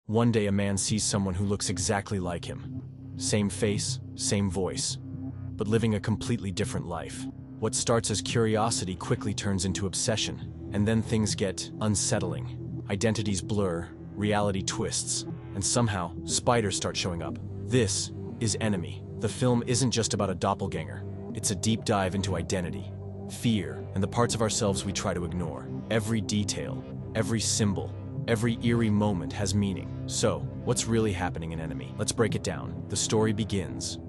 One day a man sees someone who looks exactly like him. Same face, same voice, but living a completely different life. What starts as curiosity quickly turns into obsession, and then things get unsettling. Identities blur, reality twists, and somehow spiders start showing up. This is Enemy. The film isn't just about a doppelganger. It's a deep dive into identity, fear, and the parts of ourselves we try to ignore. Every detail, every symbol, every eerie moment has meaning. So, what's really happening in Enemy? Let's break it down. The story begins,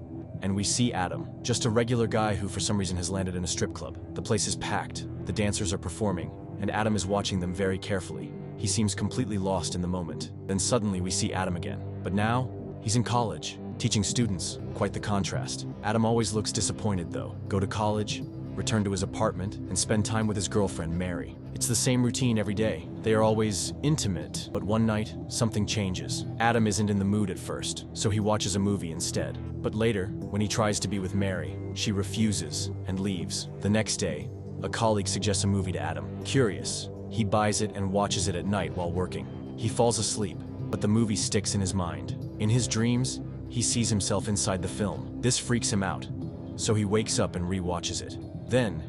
and we see Adam, just a regular guy who for some reason has landed in a strip club. The place is packed, the dancers are performing, and Adam is watching them very carefully. He seems completely lost in the moment. Then suddenly we see Adam again. But now, he's in college, teaching students. Quite the contrast. Adam always looks disappointed though. Go to college, return to his apartment, and spend time with his girlfriend, Mary. It's the same routine every day. They are always intimate, but one night, something changes. Adam isn't in the mood at first, so he watches a movie instead. But later, when he tries to be with Mary, she refuses and leaves. The next day, a colleague suggests a movie to Adam. Curious, he buys it and watches it at night while working. He falls asleep, but the movie sticks in his mind. In his dreams, he sees himself inside the film. This freaks him out, so he wakes up and re-watches it. Then,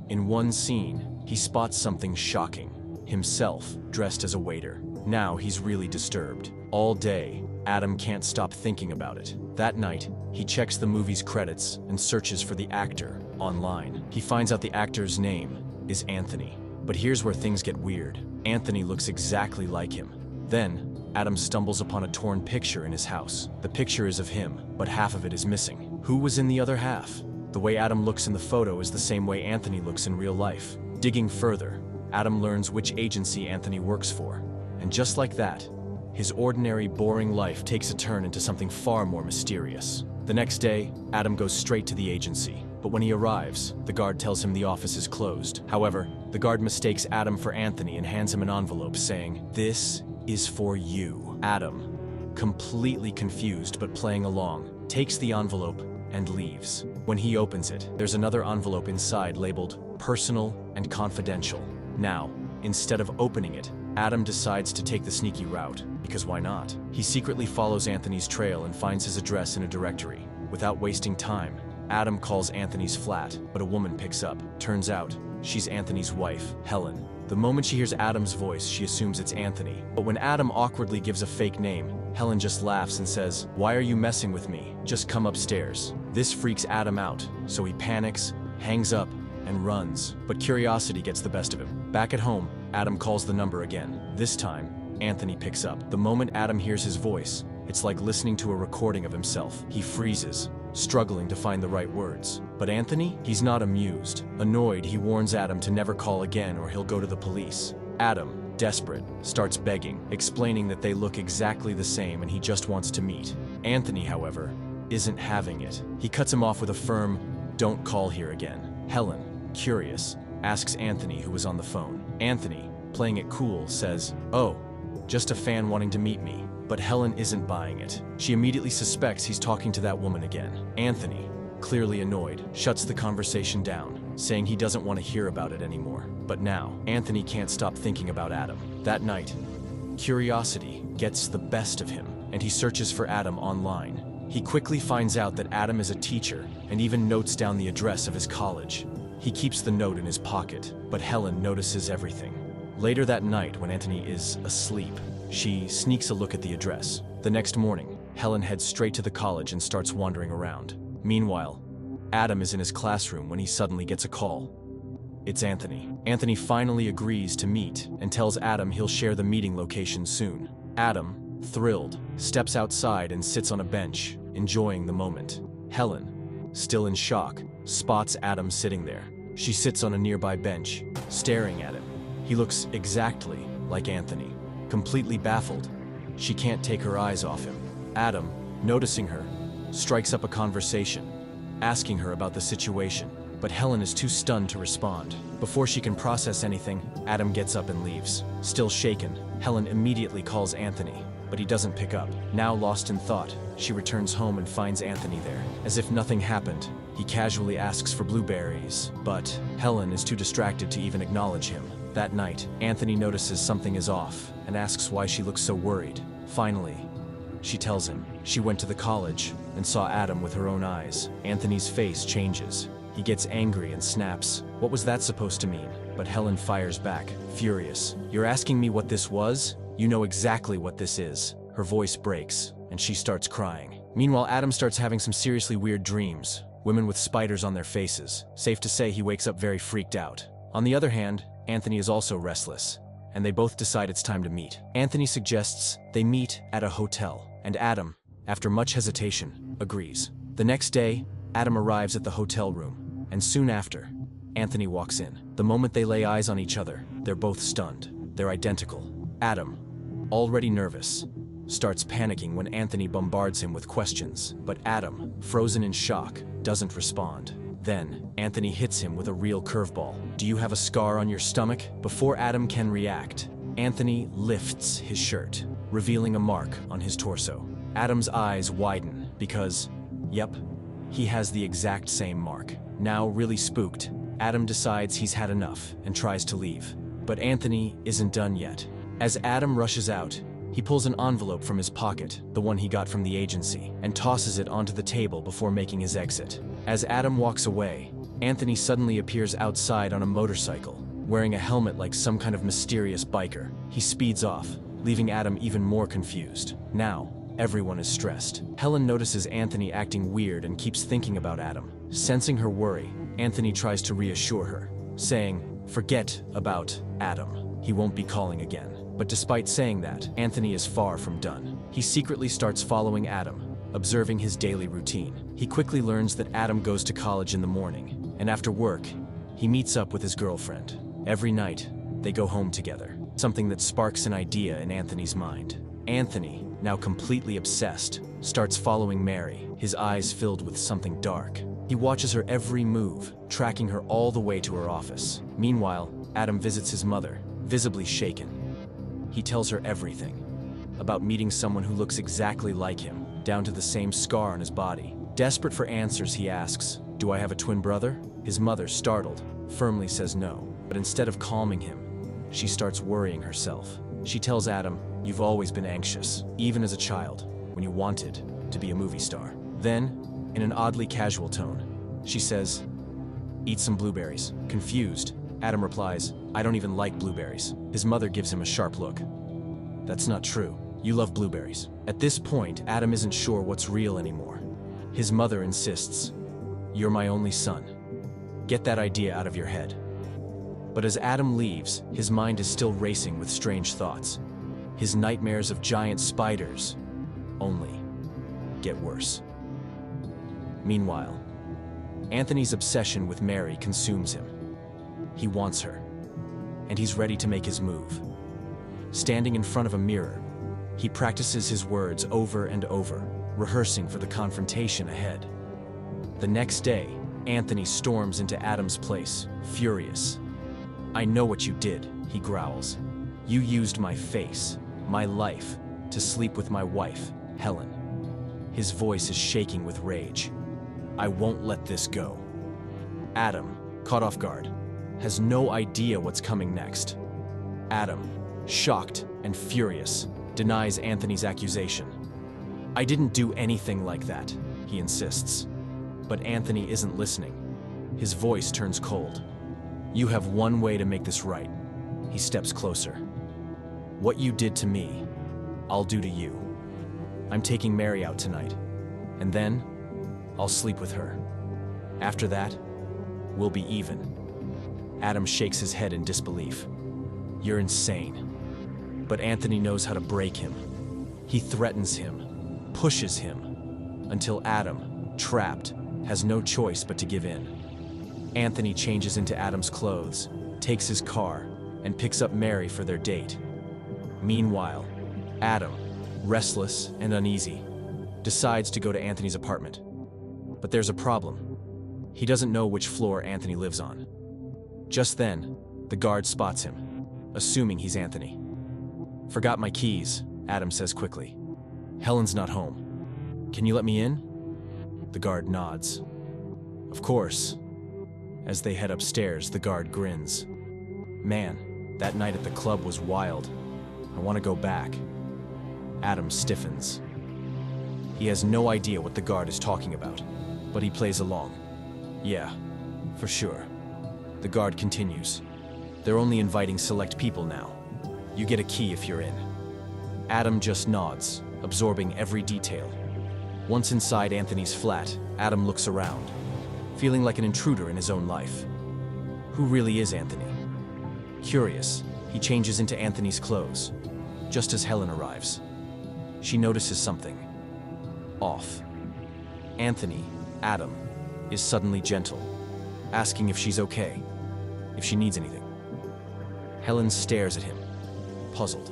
in one scene, he spots something shocking. Himself, dressed as a waiter. Now he's really disturbed. All day, Adam can't stop thinking about it. That night, he checks the movie's credits and searches for the actor online. He finds out the actor's name is Anthony. But here's where things get weird. Anthony looks exactly like him. Then, Adam stumbles upon a torn picture in his house. The picture is of him, but half of it is missing. Who was in the other half? The way Adam looks in the photo is the same way Anthony looks in real life. Digging further, Adam learns which agency Anthony works for. And just like that, his ordinary, boring life takes a turn into something far more mysterious. The next day, Adam goes straight to the agency. But when he arrives, the guard tells him the office is closed. However, the guard mistakes Adam for Anthony and hands him an envelope saying, "This is for you." Adam, completely confused but playing along, takes the envelope and leaves. When he opens it, there's another envelope inside labeled personal and confidential. Now, instead of opening it, Adam decides to take the sneaky route, because why not? He secretly follows Anthony's trail and finds his address in a directory. Without wasting time, Adam calls Anthony's flat, but a woman picks up. Turns out, she's Anthony's wife, Helen. The moment she hears Adam's voice, she assumes it's Anthony. But when Adam awkwardly gives a fake name, Helen just laughs and says, "Why are you messing with me? Just come upstairs." This freaks Adam out, so he panics, hangs up, and runs. But curiosity gets the best of him. Back at home, Adam calls the number again. This time, Anthony picks up. The moment Adam hears his voice, it's like listening to a recording of himself. He freezes, struggling to find the right words. But Anthony? He's not amused. Annoyed, he warns Adam to never call again or he'll go to the police. Adam, desperate, starts begging, explaining that they look exactly the same and he just wants to meet. Anthony, however, isn't having it. He cuts him off with a firm, "Don't call here again." Helen, curious, asks Anthony who was on the phone. Anthony, playing it cool, says, "Oh, just a fan wanting to meet me." But Helen isn't buying it. She immediately suspects he's talking to that woman again. Anthony, clearly annoyed, shuts the conversation down, saying he doesn't want to hear about it anymore. But now, Anthony can't stop thinking about Adam. That night, curiosity gets the best of him, and he searches for Adam online. He quickly finds out that Adam is a teacher, and even notes down the address of his college. He keeps the note in his pocket, but Helen notices everything. Later that night, when Anthony is asleep, she sneaks a look at the address. The next morning, Helen heads straight to the college and starts wandering around. Meanwhile, Adam is in his classroom when he suddenly gets a call. It's Anthony. Anthony finally agrees to meet and tells Adam he'll share the meeting location soon. Adam, thrilled, steps outside and sits on a bench, enjoying the moment. Helen, still in shock, spots Adam sitting there. She sits on a nearby bench, staring at him. He looks exactly like Anthony. Completely baffled, she can't take her eyes off him. Adam, noticing her, strikes up a conversation, asking her about the situation, but Helen is too stunned to respond. Before she can process anything, Adam gets up and leaves. Still shaken, Helen immediately calls Anthony, but he doesn't pick up. Now lost in thought, she returns home and finds Anthony there. As if nothing happened, he casually asks for blueberries, but Helen is too distracted to even acknowledge him. That night, Anthony notices something is off and asks why she looks so worried. Finally, she tells him she went to the college and saw Adam with her own eyes. Anthony's face changes. He gets angry and snaps. What was that supposed to mean? But Helen fires back, furious. You're asking me what this was? You know exactly what this is. Her voice breaks, and she starts crying. Meanwhile, Adam starts having some seriously weird dreams. Women with spiders on their faces. Safe to say he wakes up very freaked out. On the other hand, Anthony is also restless, and they both decide it's time to meet. Anthony suggests they meet at a hotel, and Adam, after much hesitation, agrees. The next day, Adam arrives at the hotel room, and soon after, Anthony walks in. The moment they lay eyes on each other, they're both stunned. They're identical. Adam, already nervous, starts panicking when Anthony bombards him with questions, but Adam, frozen in shock, doesn't respond. Then, Anthony hits him with a real curveball. Do you have a scar on your stomach? Before Adam can react, Anthony lifts his shirt, revealing a mark on his torso. Adam's eyes widen because, yep, he has the exact same mark. Now, really spooked, Adam decides he's had enough and tries to leave. But Anthony isn't done yet. As Adam rushes out, he pulls an envelope from his pocket, the one he got from the agency, and tosses it onto the table before making his exit. As Adam walks away, Anthony suddenly appears outside on a motorcycle, wearing a helmet like some kind of mysterious biker. He speeds off, leaving Adam even more confused. Now, everyone is stressed. Helen notices Anthony acting weird and keeps thinking about Adam. Sensing her worry, Anthony tries to reassure her, saying, "Forget about Adam. He won't be calling again." But despite saying that, Anthony is far from done. He secretly starts following Adam, observing his daily routine. He quickly learns that Adam goes to college in the morning, and after work, he meets up with his girlfriend. Every night, they go home together, something that sparks an idea in Anthony's mind. Anthony, now completely obsessed, starts following Mary, his eyes filled with something dark. He watches her every move, tracking her all the way to her office. Meanwhile, Adam visits his mother, visibly shaken. He tells her everything about meeting someone who looks exactly like him, down to the same scar on his body. Desperate for answers, he asks, "Do I have a twin brother?" His mother, startled, firmly says no. But instead of calming him, she starts worrying herself. She tells Adam, "You've always been anxious, even as a child, when you wanted to be a movie star." Then, in an oddly casual tone, she says, "Eat some blueberries." Confused, Adam replies, "I don't even like blueberries." His mother gives him a sharp look. "That's not true. You love blueberries." At this point, Adam isn't sure what's real anymore. His mother insists, "You're my only son. Get that idea out of your head." But as Adam leaves, his mind is still racing with strange thoughts. His nightmares of giant spiders only get worse. Meanwhile, Anthony's obsession with Mary consumes him. He wants her, and he's ready to make his move. Standing in front of a mirror, he practices his words over and over, rehearsing for the confrontation ahead. The next day, Anthony storms into Adam's place, furious. "I know what you did," he growls. "You used my face, my life, to sleep with my wife, Helen." His voice is shaking with rage. "I won't let this go." Adam, caught off guard, has no idea what's coming next. Adam, shocked and furious, denies Anthony's accusation. "I didn't do anything like that," he insists. But Anthony isn't listening. His voice turns cold. "You have one way to make this right." He steps closer. "What you did to me, I'll do to you. I'm taking Mary out tonight, and then I'll sleep with her. After that, we'll be even." Adam shakes his head in disbelief. "You're insane." But Anthony knows how to break him. He threatens him, pushes him, until Adam, trapped, has no choice but to give in. Anthony changes into Adam's clothes, takes his car, and picks up Mary for their date. Meanwhile, Adam, restless and uneasy, decides to go to Anthony's apartment. But there's a problem. He doesn't know which floor Anthony lives on. Just then, the guard spots him, assuming he's Anthony. "Forgot my keys," Adam says quickly. "Helen's not home. Can you let me in?" The guard nods. "Of course." As they head upstairs, the guard grins. "Man, that night at the club was wild. I want to go back." Adam stiffens. He has no idea what the guard is talking about, but he plays along. Yeah, for sure. The guard continues. They're only inviting select people now. You get a key if you're in. Adam just nods, absorbing every detail. Once inside Anthony's flat, Adam looks around, feeling like an intruder in his own life. Who really is Anthony? Curious, he changes into Anthony's clothes, just as Helen arrives. She notices something off. Anthony, Adam, is suddenly gentle, asking if she's okay, if she needs anything. Helen stares at him, puzzled.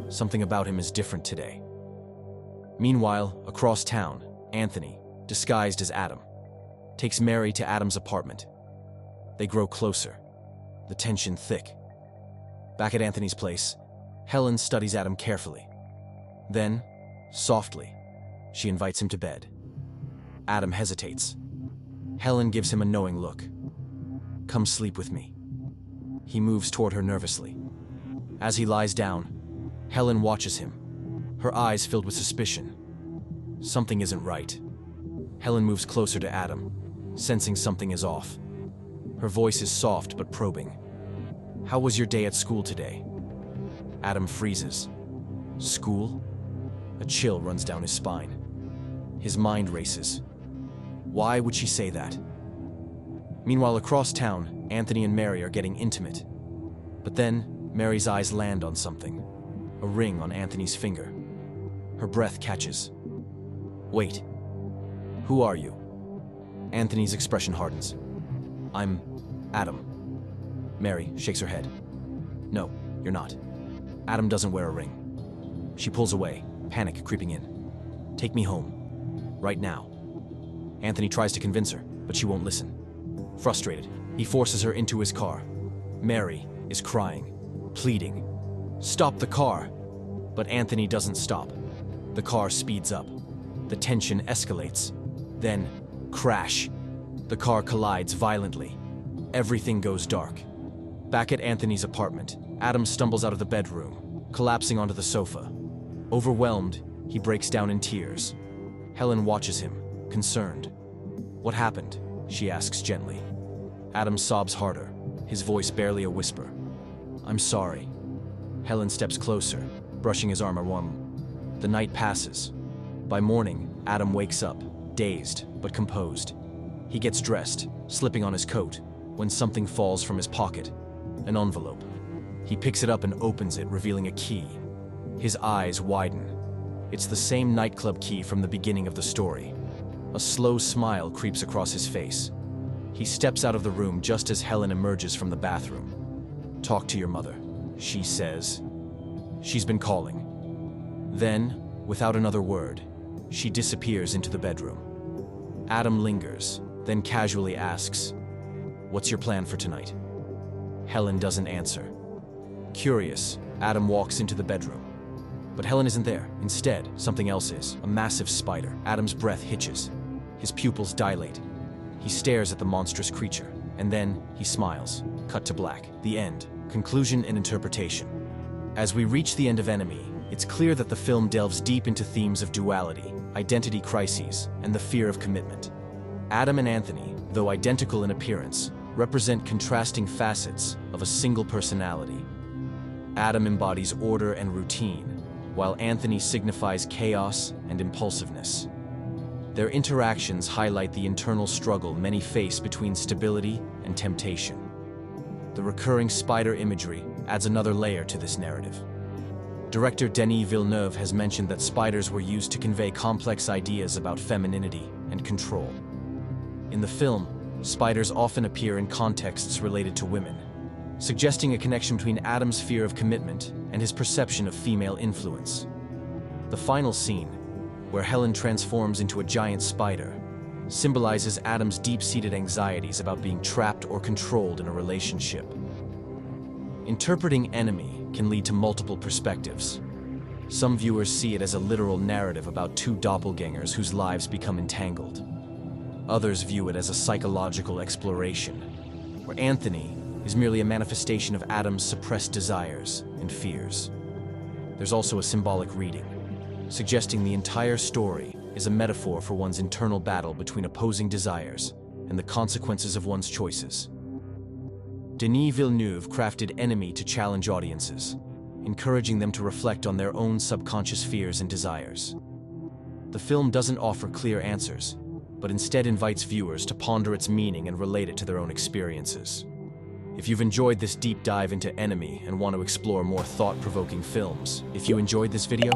Something about him is different today. Meanwhile, across town, Anthony, disguised as Adam, takes Mary to Adam's apartment. They grow closer, the tension thick. Back at Anthony's place, Helen studies Adam carefully. Then, softly, she invites him to bed. Adam hesitates. Helen gives him a knowing look. "Come sleep with me." He moves toward her nervously. As he lies down, Helen watches him, her eyes filled with suspicion. Something isn't right. Helen moves closer to Adam, sensing something is off. Her voice is soft but probing. "How was your day at school today?" Adam freezes. School? A chill runs down his spine. His mind races. Why would she say that? Meanwhile, across town, Anthony and Mary are getting intimate. But then, Mary's eyes land on something. A ring on Anthony's finger. Her breath catches. "Wait. Who are you?" Anthony's expression hardens. "I'm Adam." Mary shakes her head. "No, you're not. Adam doesn't wear a ring." She pulls away, panic creeping in. "Take me home. Right now." Anthony tries to convince her, but she won't listen. Frustrated, he forces her into his car. Mary is crying, pleading, "Stop the car!" But Anthony doesn't stop. The car speeds up. The tension escalates. Then, crash. The car collides violently. Everything goes dark. Back at Anthony's apartment, Adam stumbles out of the bedroom, collapsing onto the sofa. Overwhelmed, he breaks down in tears. Helen watches him, concerned. "What happened?" she asks gently. Adam sobs harder, his voice barely a whisper. "I'm sorry." Helen steps closer, brushing his arm around. The night passes. By morning, Adam wakes up, dazed but composed. He gets dressed, slipping on his coat, when something falls from his pocket. An envelope. He picks it up and opens it, revealing a key. His eyes widen. It's the same nightclub key from the beginning of the story. A slow smile creeps across his face. He steps out of the room just as Helen emerges from the bathroom. "Talk to your mother," she says. "She's been calling." Then, without another word, she disappears into the bedroom. Adam lingers, then casually asks, "What's your plan for tonight?" Helen doesn't answer. Curious, Adam walks into the bedroom. But Helen isn't there. Instead, something else is. A massive spider. Adam's breath hitches. His pupils dilate. He stares at the monstrous creature, and then he smiles. Cut to black. The end. Conclusion and interpretation. As we reach the end of Enemy, it's clear that the film delves deep into themes of duality, identity crises, and the fear of commitment. Adam and Anthony, though identical in appearance, represent contrasting facets of a single personality. Adam embodies order and routine, while Anthony signifies chaos and impulsiveness. Their interactions highlight the internal struggle many face between stability and temptation. The recurring spider imagery adds another layer to this narrative. Director Denis Villeneuve has mentioned that spiders were used to convey complex ideas about femininity and control. In the film, spiders often appear in contexts related to women, suggesting a connection between Adam's fear of commitment and his perception of female influence. The final scene, where Helen transforms into a giant spider, symbolizes Adam's deep-seated anxieties about being trapped or controlled in a relationship. Interpreting Enemy can lead to multiple perspectives. Some viewers see it as a literal narrative about two doppelgangers whose lives become entangled. Others view it as a psychological exploration, where Anthony is merely a manifestation of Adam's suppressed desires and fears. There's also a symbolic reading, suggesting the entire story is a metaphor for one's internal battle between opposing desires and the consequences of one's choices. Denis Villeneuve crafted Enemy to challenge audiences, encouraging them to reflect on their own subconscious fears and desires. The film doesn't offer clear answers, but instead invites viewers to ponder its meaning and relate it to their own experiences. If you've enjoyed this deep dive into Enemy and want to explore more thought-provoking films, if you enjoyed this video,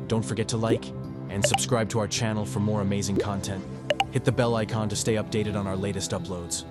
don't forget to like and subscribe to our channel for more amazing content. Hit the bell icon to stay updated on our latest uploads.